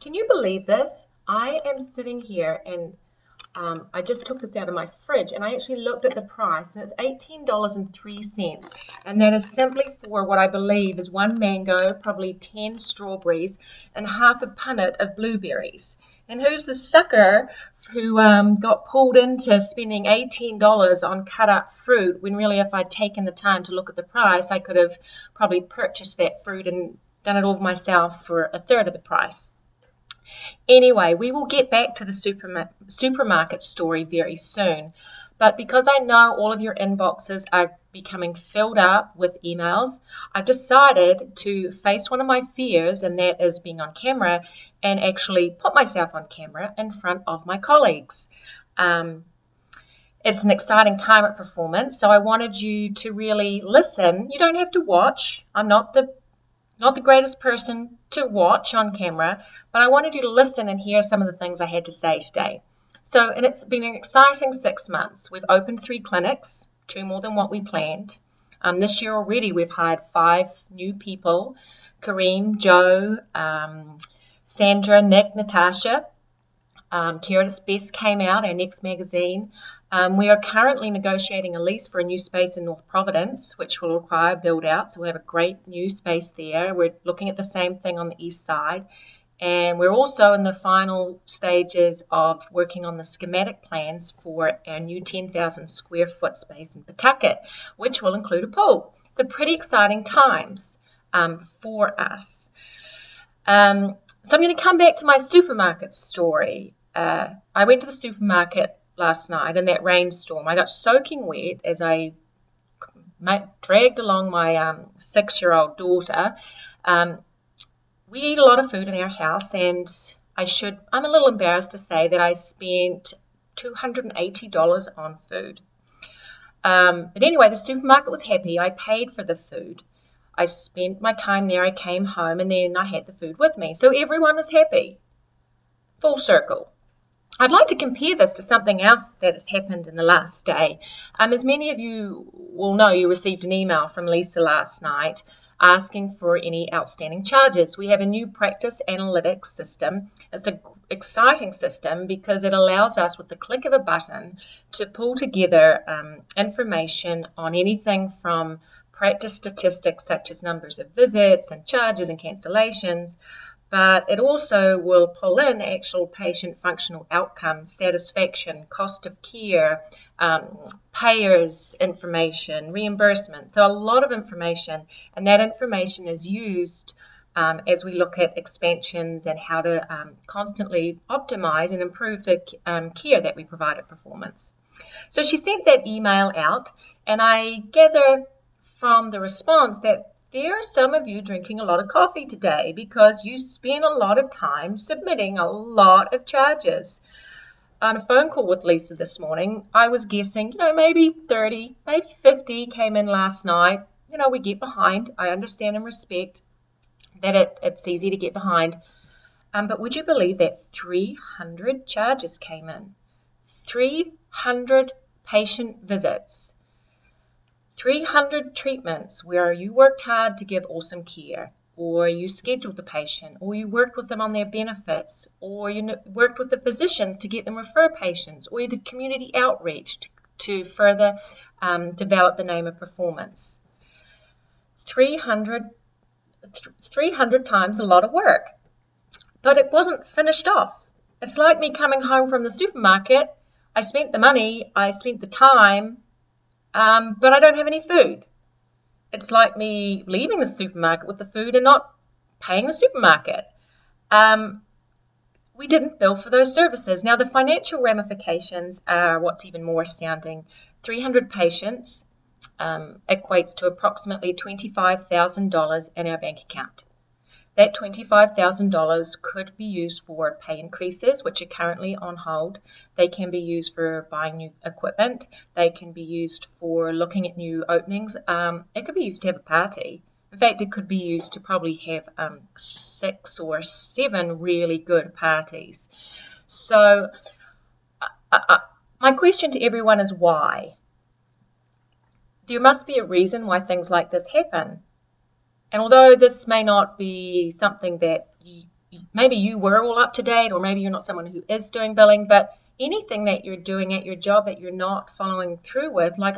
Can you believe this? I am sitting here and I just took this out of my fridge and I actually looked at the price and it's $18.03. And that is simply for what I believe is one mango, probably 10 strawberries, and half a punnet of blueberries. And who's the sucker who got pulled into spending $18 on cut up fruit when really if I'd taken the time to look at the price, I could have probably purchased that fruit and done it all myself for a third of the price. Anyway, we will get back to the supermarket story very soon. But because I know all of your inboxes are becoming filled up with emails, I've decided to face one of my fears, and that is being on camera, and actually put myself on camera in front of my colleagues. It's an exciting time at Performance, so I wanted you to really listen. You don't have to watch. I'm not the greatest person to watch on camera, but I wanted you to listen and hear some of the things I had to say today. So, and it's been an exciting 6 months. We've opened 3 clinics, 2 more than what we planned. This year already we've hired 5 new people: Kareem, Joe, Sandra, Nick, Natasha. Curatus Best came out, our next magazine. We are currently negotiating a lease for a new space in North Providence, which will require build out. So we'll have a great new space there. We're looking at the same thing on the east side. And we're also in the final stages of working on the schematic plans for our new 10,000 square foot space in Pawtucket, which will include a pool. So pretty exciting times for us. So I'm going to come back to my supermarket story. I went to the supermarket last night in that rainstorm. I got soaking wet as I dragged along my 6-year-old daughter. We eat a lot of food in our house, and I'm a little embarrassed to say that I spent $280 on food. But anyway, the supermarket was happy. I paid for the food. I spent my time there. I came home, and then I had the food with me. So everyone is happy. Full circle. I'd like to compare this to something else that has happened in the last day. As many of you will know, you received an email from Lisa last night asking for any outstanding charges. We have a new practice analytics system. It's an exciting system because it allows us, with the click of a button, to pull together information on anything from practice statistics such as numbers of visits and charges and cancellations, but it also will pull in actual patient functional outcomes, satisfaction, cost of care, payers information, reimbursement. So a lot of information, and that information is used as we look at expansions and how to constantly optimize and improve the care that we provide at Performance. So she sent that email out, and I gather from the response that there are some of you drinking a lot of coffee today because you spend a lot of time submitting a lot of charges. On a phone call with Lisa this morning, I was guessing, maybe 30, maybe 50 came in last night. We get behind. I understand and respect that it's easy to get behind. But would you believe that 300 charges came in? 300 patient visits. 300 treatments where you worked hard to give awesome care, or you scheduled the patient, or you worked with them on their benefits, or you worked with the physicians to get them refer patients, or you did community outreach to further develop the name of Performance. 300 times a lot of work, but it wasn't finished off. It's like me coming home from the supermarket. I spent the money, I spent the time, but I don't have any food. It's like me leaving the supermarket with the food and not paying the supermarket. We didn't bill for those services. Now, the financial ramifications are what's even more astounding. 300 patients equates to approximately $25,000 in our bank account. That $25,000 could be used for pay increases, which are currently on hold. They can be used for buying new equipment. They can be used for looking at new openings. It could be used to have a party. In fact, it could be used to probably have 6 or 7 really good parties. So my question to everyone is why? There must be a reason why things like this happen. And although this may not be something that maybe you were all up to date, or maybe you're not someone who is doing billing, but anything that you're doing at your job that you're not following through with, like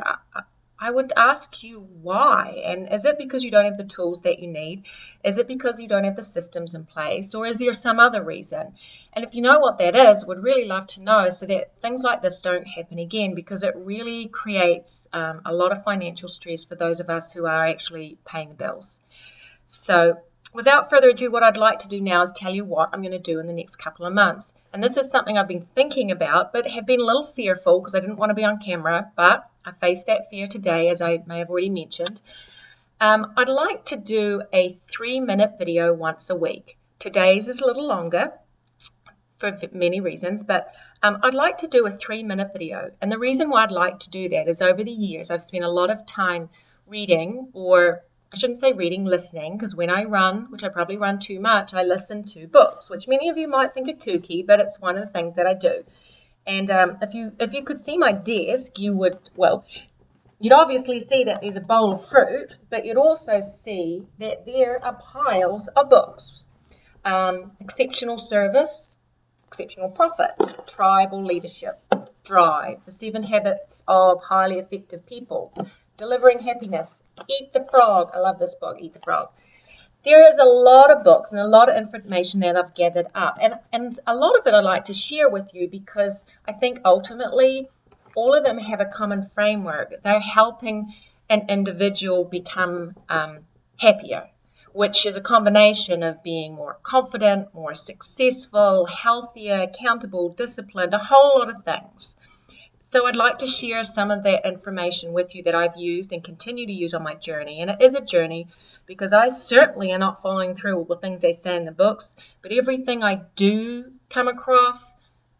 I would ask you why. And is it because you don't have the tools that you need? Is it because you don't have the systems in place? Or is there some other reason? And if you know what that is, would really love to know so that things like this don't happen again, because it really creates a lot of financial stress for those of us who are actually paying the bills. So without further ado, what I'd like to do now is tell you what I'm going to do in the next couple of months. And this is something I've been thinking about, but have been a little fearful because I didn't want to be on camera, but I faced that fear today, as I may have already mentioned. I'd like to do a 3-minute video once a week. Today's is a little longer for many reasons, but I'd like to do a 3-minute video. And the reason why I'd like to do that is over the years, I've spent a lot of time reading, or I shouldn't say reading, listening, because when I run, which I probably run too much, I listen to books, which many of you might think are kooky, but it's one of the things that I do. And if you could see my desk, you would, well, you'd obviously see that there's a bowl of fruit, but you'd also see that there are piles of books. Exceptional Service, Exceptional Profit, Tribal Leadership, Drive, The 7 Habits of Highly Effective People, Delivering Happiness, Eat the Frog. I love this book, Eat the Frog. There is a lot of books and a lot of information that I've gathered up, and a lot of it I'd like to share with you because I think ultimately all of them have a common framework. They're helping an individual become happier, which is a combination of being more confident, more successful, healthier, accountable, disciplined, a whole lot of things. So I'd like to share some of that information with you that I've used and continue to use on my journey. And it is a journey because I certainly am not following through all the things they say in the books, but everything I do come across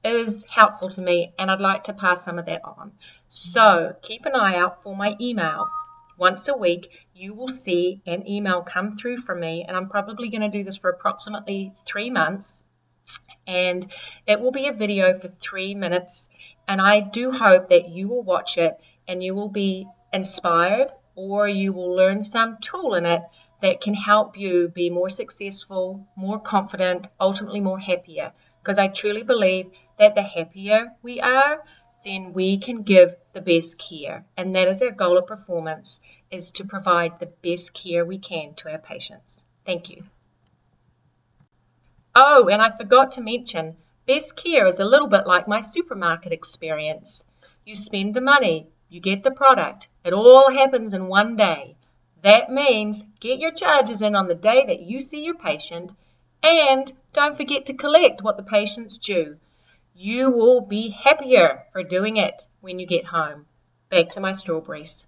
is helpful to me, and I'd like to pass some of that on. So keep an eye out for my emails. Once a week, you will see an email come through from me, and I'm probably going to do this for approximately 3 months. And it will be a video for 3 minutes. And I do hope that you will watch it and you will be inspired, or you will learn some tool in it that can help you be more successful, more confident, ultimately more happier. Because I truly believe that the happier we are, then we can give the best care. And that is our goal of performance, is to provide the best care we can to our patients. Thank you. Oh, and I forgot to mention, best care is a little bit like my supermarket experience. You spend the money, you get the product. It all happens in one day. That means get your charges in on the day that you see your patient, and don't forget to collect what the patient's due. You will be happier for doing it when you get home. Back to my strawberries.